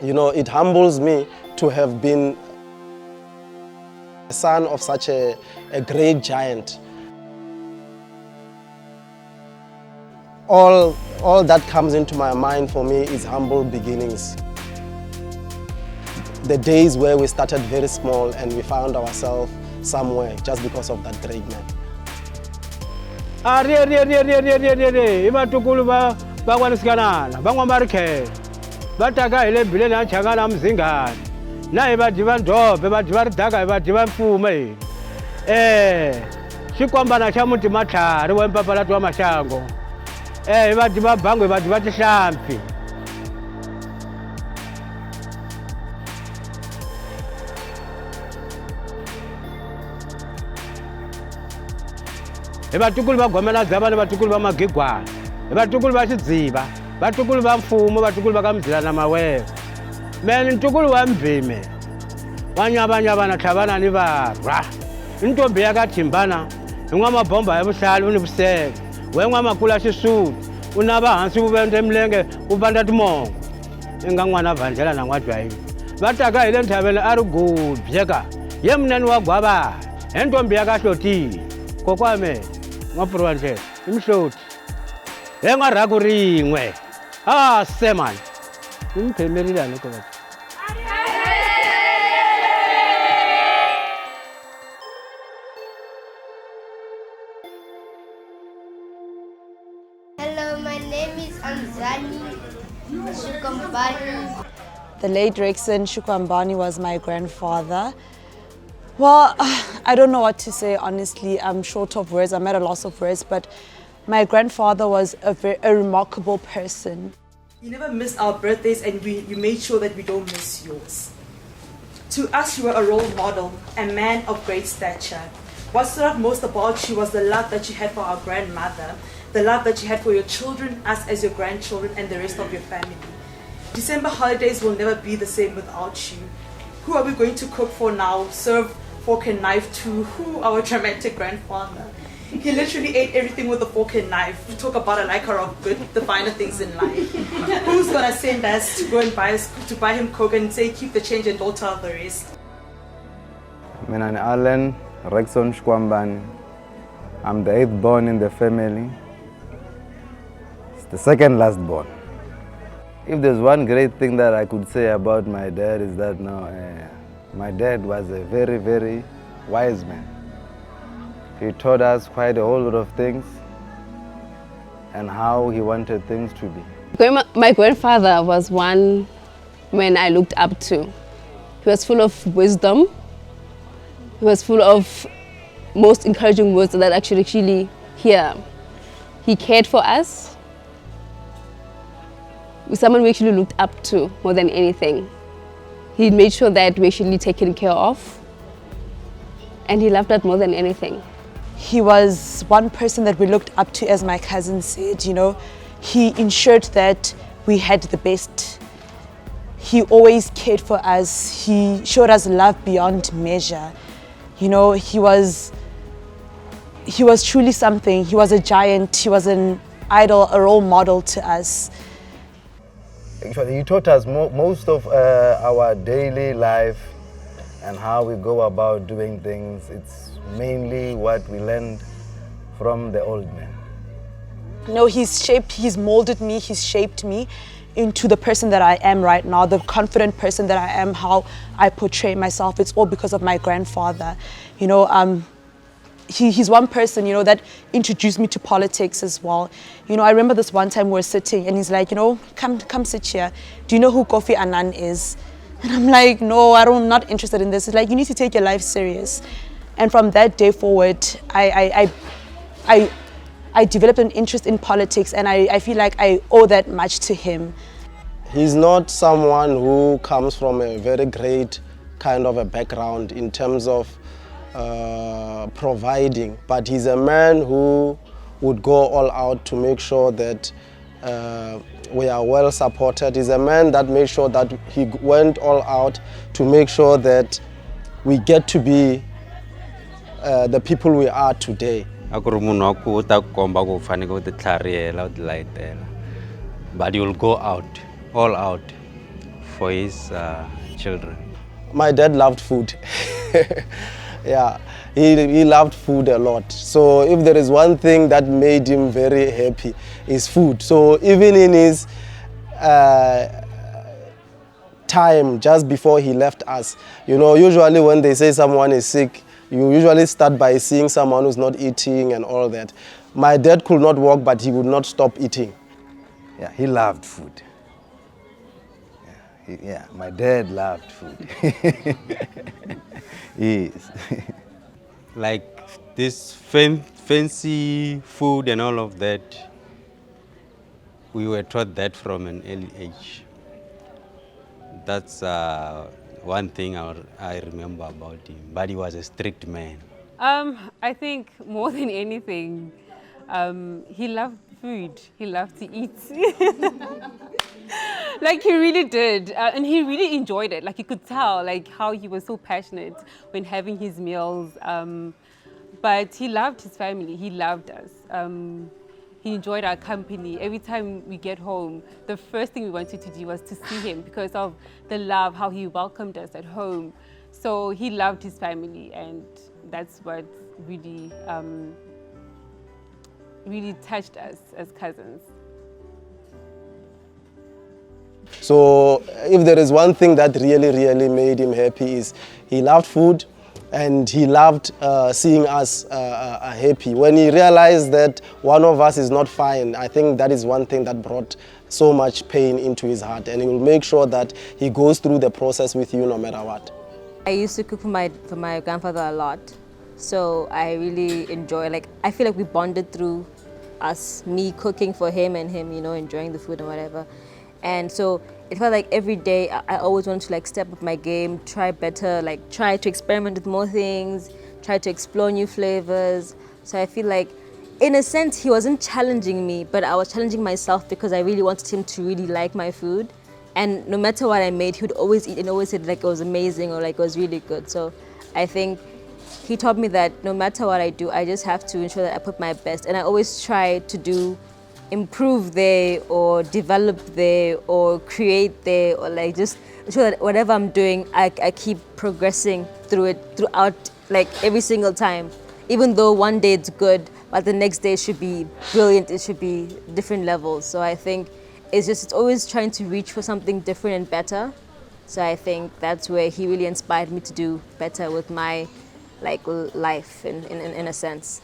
You know, it humbles me to have been a son of such a great giant. All that comes into my mind for me is humble beginnings. The days where we started very small and we found ourselves somewhere just because of that great man. Bataka ile bile na changana mzingani na ibadiva ndobe ibadiva ridaka ibadiva mfume Shikwambane cha muti mathari wempapalati wa mashango ibadiva bhango ibadiva tihlampi ibatukulu bagomela zabana batukulu bamagigwana ibatukulu bachidziva batukulu ba mfumo batukulu bakamzila na mawewe mena ntukulu wa mvime wanyabanyabana thabana ni varwa intombi yakathimbana in'wa mabomba ya vuhlalu ni vuseke wen'wa makula xisuti unava hansi vuvente milenge vupanda timongo inga n'wana vandlela na n'wadwayivi va taka hi le nthaveni a ri gubyeka ye muneni wa gwavana hi ntombi yakahlotile kokwame n'wapfuri wa ndlela i mihloti he n'wa rhaku rin'we seman i miphemerile ani ko vati Hello, my name is Shikwambane. The late Rexon Shikwambane was my grandfather. Well, I don't know what to say, honestly. I'm short of words. I'm at a loss of words, but my grandfather was a remarkable person. You never missed our birthdays, and you made sure that we don't miss yours. To us, you were a role model, a man of great stature. What stood out most about you was the love that you had for our grandmother, the love that you had for your children, us as your grandchildren, and the rest of your family. December holidays will never be the same without you. Who are we going to cook for now? Serve fork and knife to who? Our dramatic grandfather. He literally ate everything with a fork and knife. Talk about a liker of good, the finer things in life. Who's gonna send us to go and buy him coke and say keep the change and don't tell the rest? Mina ni Allen Rexon Shikwambane. I'm the 8th born in the family. It's the second last born. If there's one great thing that I could say about my dad is that my dad was a very, very wise man. He taught us quite a whole lot of things and how he wanted things to be. My grandfather was one man I looked up to. He was full of wisdom. He was full of most encouraging words that I actually hear. He cared for us. He was someone we actually looked up to more than anything. He made sure that we actually taken care of, and he loved us more than anything. He was one person that we looked up to, as my cousin said, you know. He ensured that we had the best. He always cared for us. He showed us love beyond measure. You know, he was truly something. He was a giant. He was an idol, a role model to us. Actually, he taught us most of our daily life and how we go about doing things. It's mainly what we learned from the old man. You know, he's molded me, he's shaped me into the person that I am right now, the confident person that I am, how I portray myself. It's all because of my grandfather. You know, he's one person, you know, that introduced me to politics as well. You know, I remember this one time we were sitting and he's like, you know, come sit here. Do you know who Kofi Annan is? And I'm like, no, I'm not interested in this. He's like, you need to take your life serious. And from that day forward, I developed an interest in politics, and I feel like I owe that much to him. He's not someone who comes from a very great kind of a background in terms of providing, but he's a man who would go all out to make sure that we are well supported. He's a man that made sure that he went all out to make sure that we get to be the people we are today. But you'll go out, all out, for his children? My dad loved food. Yeah, he loved food a lot. So if there is one thing that made him very happy, is food. So even in his time just before he left us, usually when they say someone is sick, you usually start by seeing someone who's not eating and all that. My dad could not walk, but he would not stop eating. Yeah, he loved food. Yeah, my dad loved food. Yes. Like this fancy food and all of that, we were taught that from an early age. That's one thing I remember about him, but he was a strict man. I think more than anything, he loved food. He loved to eat. Like he really did, and he really enjoyed it. Like you could tell, like how he was so passionate when having his meals. But he loved his family. He loved us. He enjoyed our company. Every time we get home, the first thing we wanted to do was to see him because of the love, how he welcomed us at home. So he loved his family, and that's what really, really touched us as cousins. So if there is one thing that really made him happy, is he loved food, and he loved seeing us happy. When he realized that one of us is not fine, I think that is one thing that brought so much pain into his heart, and he will make sure that he goes through the process with you no matter what. I used to cook for my grandfather a lot, so I really enjoy, I feel like we bonded through me cooking for him and him, enjoying the food and whatever. And so it felt like every day I always wanted to step up my game, try better, try to experiment with more things, try to explore new flavors. So I feel like, in a sense, he wasn't challenging me, but I was challenging myself because I really wanted him to really like my food. And no matter what I made, he would always eat and always said it was amazing or it was really good. So I think he taught me that no matter what I do, I just have to ensure that I put my best. And I always try to improve there or develop there or create there, or just ensure that whatever I'm doing, I keep progressing through it throughout, every single time. Even though one day it's good, but the next day it should be brilliant, it should be different levels. So I think it's always trying to reach for something different and better. So I think that's where he really inspired me to do better with my life in a sense.